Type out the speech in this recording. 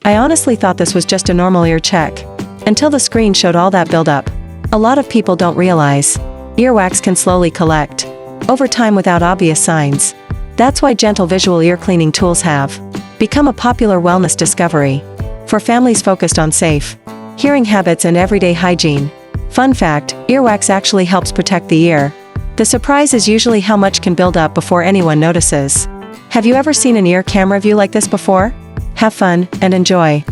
I honestly thought this was just a normal ear check. Until the screen showed all that buildup. A lot of people don't realize. Earwax can slowly collect over time without obvious signs. That's why gentle visual ear cleaning tools have become a popular wellness discovery for families focused on safe hearing habits and everyday hygiene. Fun fact, earwax actually helps protect the ear. The surprise is usually how much can build up before anyone notices. Have you ever seen an ear camera view like this before? Have fun and enjoy.